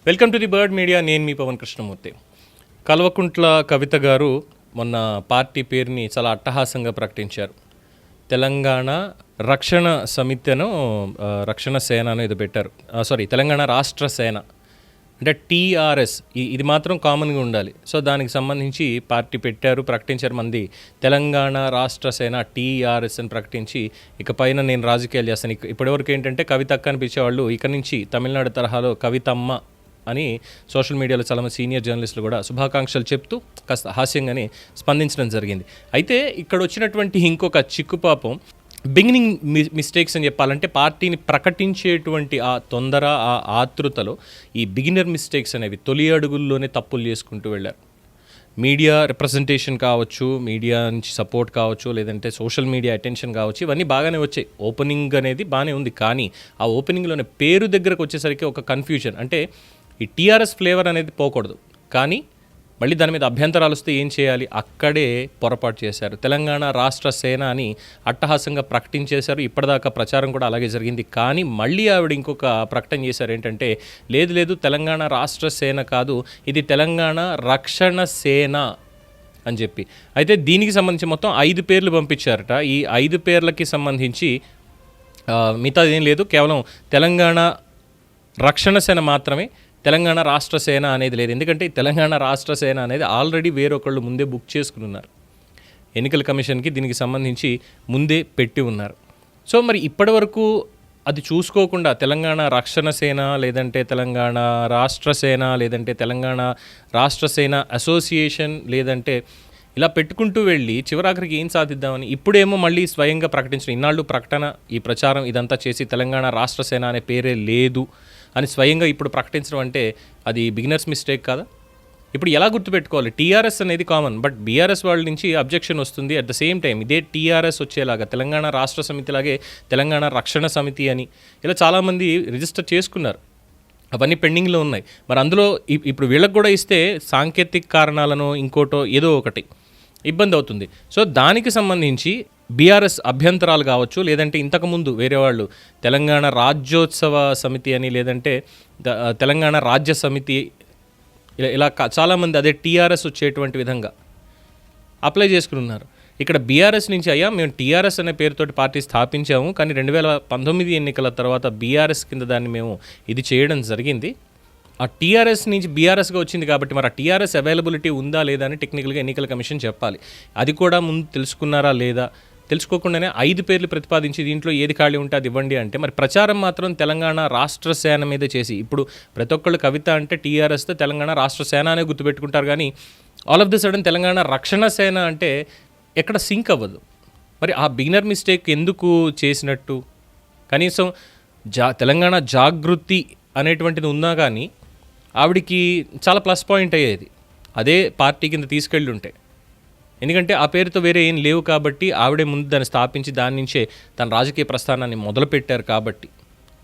Welcome to the bird media. నేను మీ పవన్ కృష్ణమూర్తి. కల్వకుంట్ల కవిత గారు మొన్న పార్టీ పేరుని చాలా అట్టహాసంగా ప్రకటించారు. తెలంగాణ రక్షణ సమితిను రక్షణ సేనను ఇది పెట్టారు. తెలంగాణ రాష్ట్ర సేన అంటే టీఆర్ఎస్. ఇది మాత్రం కామన్గా ఉండాలి. సో దానికి సంబంధించి పార్టీ పెట్టారు, ప్రకటించారు. మంది తెలంగాణ రాష్ట్ర సేన టీఆర్ఎస్ అని ప్రకటించి ఇక పైన నేను రాజకీయాలు చేస్తాను. ఇప్పటివరకు ఏంటంటే కవితక్క అనిపించేవాళ్ళు ఇక నుంచి తమిళనాడు తరహాలో కవితమ్మ అని సోషల్ మీడియాలో చాలామంది సీనియర్ జర్నలిస్టులు కూడా శుభాకాంక్షలు చెప్తూ కాస్త హాస్యంగానే స్పందించడం జరిగింది. అయితే ఇక్కడ వచ్చినటువంటి ఇంకొక చిక్కుపాపం బిగినింగ్ మిస్టేక్స్ అని చెప్పాలంటే పార్టీని ప్రకటించేటువంటి ఆ తొందర, ఆ ఆతృతలో ఈ బిగినర్ మిస్టేక్స్ అనేవి తొలి అడుగుల్లోనే తప్పులు చేసుకుంటూ వెళ్ళారు. మీడియా రిప్రజెంటేషన్ కావచ్చు, మీడియా నుంచి సపోర్ట్ కావచ్చు, లేదంటే సోషల్ మీడియా అటెన్షన్ కావచ్చు, ఇవన్నీ బాగానే వచ్చాయి. ఓపెనింగ్ అనేది బాగానే ఉంది. కానీ ఆ ఓపెనింగ్లోనే పేరు దగ్గరకు వచ్చేసరికి ఒక కన్ఫ్యూజన్. అంటే ఈ టీఆర్ఎస్ ఫ్లేవర్ అనేది పోకూడదు, కానీ మళ్ళీ దాని మీద అభ్యంతరాలు వస్తే ఏం చేయాలి? అక్కడే పొరపాటు చేశారు. తెలంగాణ రాష్ట్ర సేన అని అట్టహాసంగా ప్రకటించేశారు. ఇప్పటిదాకా ప్రచారం కూడా అలాగే జరిగింది. కానీ మళ్ళీ ఆవిడ ఇంకొక ప్రకటన చేశారు. ఏంటంటే లేదు తెలంగాణ రాష్ట్ర సేన కాదు, ఇది తెలంగాణ రక్షణ సేన అని చెప్పి. అయితే దీనికి సంబంధించి మొత్తం 5 పేర్లు పంపించారట. ఈ 5 పేర్లకి సంబంధించి మిగతాది ఏం లేదు, కేవలం తెలంగాణ రక్షణ సేన మాత్రమే, తెలంగాణ రాష్ట్ర సేన అనేది లేదు. ఎందుకంటే తెలంగాణ రాష్ట్ర సేన అనేది ఆల్రెడీ వేరొకళ్ళు ముందే బుక్ చేసుకుని ఉన్నారు. ఎన్నికల కమిషన్కి దీనికి సంబంధించి ముందే పెట్టి ఉన్నారు. సో మరి ఇప్పటి వరకు అది చూసుకోకుండా తెలంగాణ రక్షణ సేన, లేదంటే తెలంగాణ రాష్ట్ర సేన, లేదంటే తెలంగాణ రాష్ట్ర సేన అసోసియేషన్, లేదంటే ఇలా పెట్టుకుంటూ వెళ్ళి చివరాఖరికి ఏం సాధిద్దామని ఇప్పుడేమో మళ్ళీ స్వయంగా ప్రకటించిన ఇన్నాళ్ళు ప్రకటన, ఈ ప్రచారం ఇదంతా చేసి తెలంగాణ రాష్ట్ర సేన అనే పేరే లేదు అని స్వయంగా ఇప్పుడు ప్రకటించడం అంటే అది బిగినర్స్ మిస్టేక్ కాదా? ఇప్పుడు ఎలా గుర్తుపెట్టుకోవాలి? టీఆర్ఎస్ అనేది కామన్, బట్ బీఆర్ఎస్ వాళ్ళ నుంచి అబ్జెక్షన్ వస్తుంది. అట్ ద సేమ్ టైం ఇదే టీఆర్ఎస్ వచ్చేలాగా తెలంగాణ రాష్ట్ర సమితిలాగే తెలంగాణ రక్షణ సమితి అని ఇలా చాలామంది రిజిస్టర్ చేసుకున్నారు. అవన్నీ పెండింగ్లో ఉన్నాయి. మరి అందులో ఇప్పుడు వీళ్ళకి కూడా ఇస్తే సాంకేతిక కారణాలను ఇంకోటో ఏదో ఒకటి ఇబ్బంది అవుతుంది. సో దానికి సంబంధించి బీఆర్ఎస్ అభ్యంతరాలు కావచ్చు, లేదంటే ఇంతకుముందు వేరే వాళ్ళు తెలంగాణ రాజ్యోత్సవ సమితి అని, లేదంటే తెలంగాణ రాజ్య సమితి ఇలా చాలామంది అదే టీఆర్ఎస్ వచ్చేటువంటి విధంగా అప్లై చేసుకుని ఉన్నారు. ఇక్కడ బీఆర్ఎస్ నుంచి అయ్యా మేము టీఆర్ఎస్ అనే పేరుతోటి పార్టీ స్థాపించాము, కానీ 2019 ఎన్నికల తర్వాత బీఆర్ఎస్ కింద దాన్ని మేము ఇది చేయడం జరిగింది. ఆ టీఆర్ఎస్ నుంచి బీఆర్ఎస్గా వచ్చింది కాబట్టి మరి ఆ టీఆర్ఎస్ అవైలబిలిటీ ఉందా లేదా అని టెక్నికల్గా ఎన్నికల కమిషన్ చెప్పాలి. అది కూడా ముందు తెలుసుకున్నారా లేదా? తెలుసుకోకుండానే 5 పేర్లు ప్రతిపాదించి దీంట్లో ఏది ఖాళీ ఉంటే అది ఇవ్వండి అంటే మరి ప్రచారం మాత్రం తెలంగాణ రాష్ట్ర సేన మీద చేసి ఇప్పుడు ప్రతి ఒక్కళ్ళు కవిత అంటే టీఆర్ఎస్తో తెలంగాణ రాష్ట్ర సేన అనే గుర్తుపెట్టుకుంటారు. కానీ all of the sudden Telangana రక్షణ సేన అంటే ఎక్కడ సింక్ అవ్వదు. మరి ఆ బిగినర్ మిస్టేక్ ఎందుకు చేసినట్టు? కనీసం తెలంగాణ జాగృతి అనేటువంటిది ఉన్నా కానీ ఆవిడికి చాలా ప్లస్ పాయింట్ అయ్యేది అదే పార్టీ కింద తీసుకెళ్ళి ఉంటే. ఎందుకంటే ఆ పేరుతో వేరే ఏం లేవు కాబట్టి ఆవిడే ముందు దాన్ని స్థాపించి దాని నుంచే తన రాజకీయ ప్రస్థానాన్ని మొదలుపెట్టారు. కాబట్టి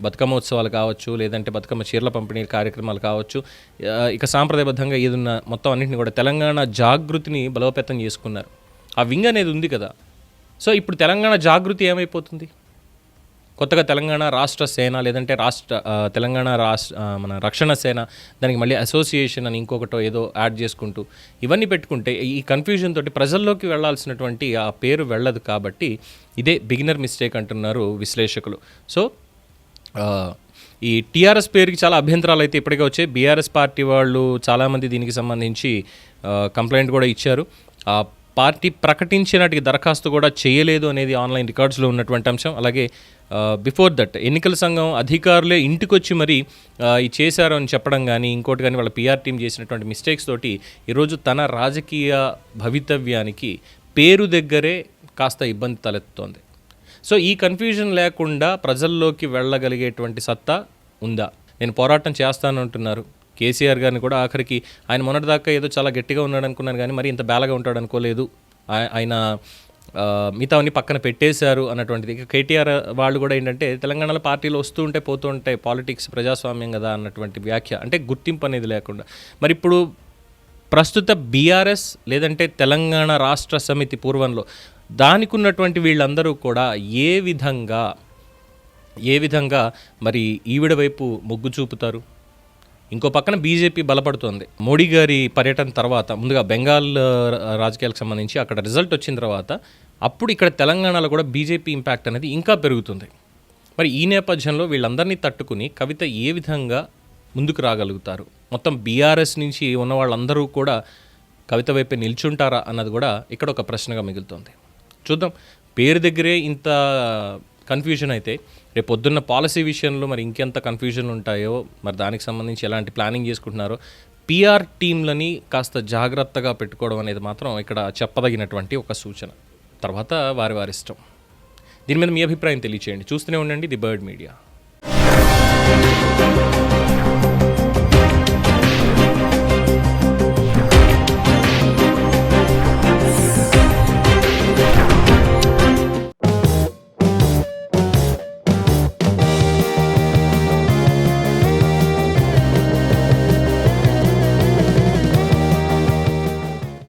బతుకమ్మ ఉత్సవాలు కావచ్చు, లేదంటే బతుకమ్మ చీరల పంపిణీ కార్యక్రమాలు కావచ్చు, ఇక సాంప్రదాయబద్ధంగా ఏదున్న మొత్తం అన్నింటినీ కూడా తెలంగాణ జాగృతిని బలోపేతం చేసుకున్నారు. ఆ వింగ్ అనేది ఉంది కదా. సో ఇప్పుడు తెలంగాణ జాగృతి ఏమైపోతుంది? కొత్తగా తెలంగాణ రాష్ట్ర సేన, లేదంటే తెలంగాణ మన రక్షణ సేన, దానికి మళ్ళీ అసోసియేషన్ అని ఇంకొకటో ఏదో యాడ్ చేసుకుంటూ ఇవన్నీ పెట్టుకుంటే ఈ కన్ఫ్యూజన్ తోటి ప్రజల్లోకి వెళ్లాల్సినటువంటి ఆ పేరు వెళ్ళదు. కాబట్టి ఇదే బిగినర్ మిస్టేక్ అంటున్నారు విశ్లేషకులు. సో ఈ టీఆర్ఎస్ పేరుకి చాలా అభ్యంతరాలు అయితే ఇప్పటికే వచ్చాయి. బీఆర్ఎస్ పార్టీ వాళ్ళు చాలామంది దీనికి సంబంధించి కంప్లైంట్ కూడా ఇచ్చారు. పార్టీ ప్రకటించినట్టుగా దరఖాస్తు కూడా చేయలేదు అనేది ఆన్లైన్ రికార్డ్స్లో ఉన్నటువంటి అంశం. అలాగే బిఫోర్ దట్ ఎన్నికల సంఘం అధికారులే ఇంటికొచ్చి మరి ఇది చేశారు అని చెప్పడం కానీ ఇంకోటి కానీ వాళ్ళ పిఆర్ టీం చేసినటువంటి మిస్టేక్స్ తోటి ఈరోజు తన రాజకీయ భవితవ్యానికి పేరు దగ్గరే కాస్త ఇబ్బంది తలెత్తుతోంది. సో ఈ కన్ఫ్యూజన్ లేకుండా ప్రజల్లోకి వెళ్ళగలిగేటువంటి సత్తా ఉందా? నేను పోరాటం చేస్తాను అంటున్నారు. కేసీఆర్ గారిని కూడా ఆఖరికి ఆయన మొన్నటిదాకా ఏదో చాలా గట్టిగా ఉన్నాడు అనుకున్నాను, కానీ మరి ఇంత బేలగా ఉంటాడు అనుకోలేదు. ఆయన మిగతావన్నీ పక్కన పెట్టేశారు అన్నటువంటిది. ఇక కేటీఆర్ వాళ్ళు కూడా ఏంటంటే తెలంగాణలో పార్టీలు వస్తూ ఉంటే పోతూ ఉంటాయి, పాలిటిక్స్ ప్రజాస్వామ్యం కదా అన్నటువంటి వ్యాఖ్య, అంటే గుర్తింపు అనేది లేకుండా. మరి ఇప్పుడు ప్రస్తుత బీఆర్ఎస్ లేదంటే తెలంగాణ రాష్ట్ర సమితి పూర్వంలో దానికి ఉన్నటువంటి వీళ్ళందరూ కూడా ఏ విధంగా మరి ఈవిడ వైపు మొగ్గు చూపుతారు? ఇంకో పక్కన బీజేపీ బలపడుతోంది. మోడీ గారి పర్యటన తర్వాత ముందుగా బెంగాల్ రాజకీయాలకు సంబంధించి అక్కడ రిజల్ట్ వచ్చిన తర్వాత అప్పుడు ఇక్కడ తెలంగాణలో కూడా బీజేపీ ఇంపాక్ట్ అనేది ఇంకా పెరుగుతుంది. మరి ఈ నేపథ్యంలో వీళ్ళందరినీ తట్టుకుని కవిత ఏ విధంగా ముందుకు రాగలుగుతారు? మొత్తం బీఆర్ఎస్ నుంచి ఉన్న వాళ్ళందరూ కూడా కవిత వైపే నిల్చుంటారా అన్నది కూడా ఇక్కడ ఒక ప్రశ్నగా మిగులుతుంది. చూద్దాం. పేరు దగ్గరే ఇంత కన్ఫ్యూజన్ అయితే రేపు పొద్దున్న పాలసీ విషయంలో మరి ఇంకెంత కన్ఫ్యూజన్ ఉంటాయో, మరి దానికి సంబంధించి ఎలాంటి ప్లానింగ్ చేసుకుంటున్నారో, పిఆర్ టీంలని కాస్త జాగ్రత్తగా పెట్టుకోవడం అనేది మాత్రం ఇక్కడ చెప్పదగినటువంటి ఒక సూచన. తర్వాత వారి ఇష్టం. దీని మీద మీ అభిప్రాయం తెలియచేయండి. చూస్తూనే ఉండండి ది బర్డ్ మీడియా.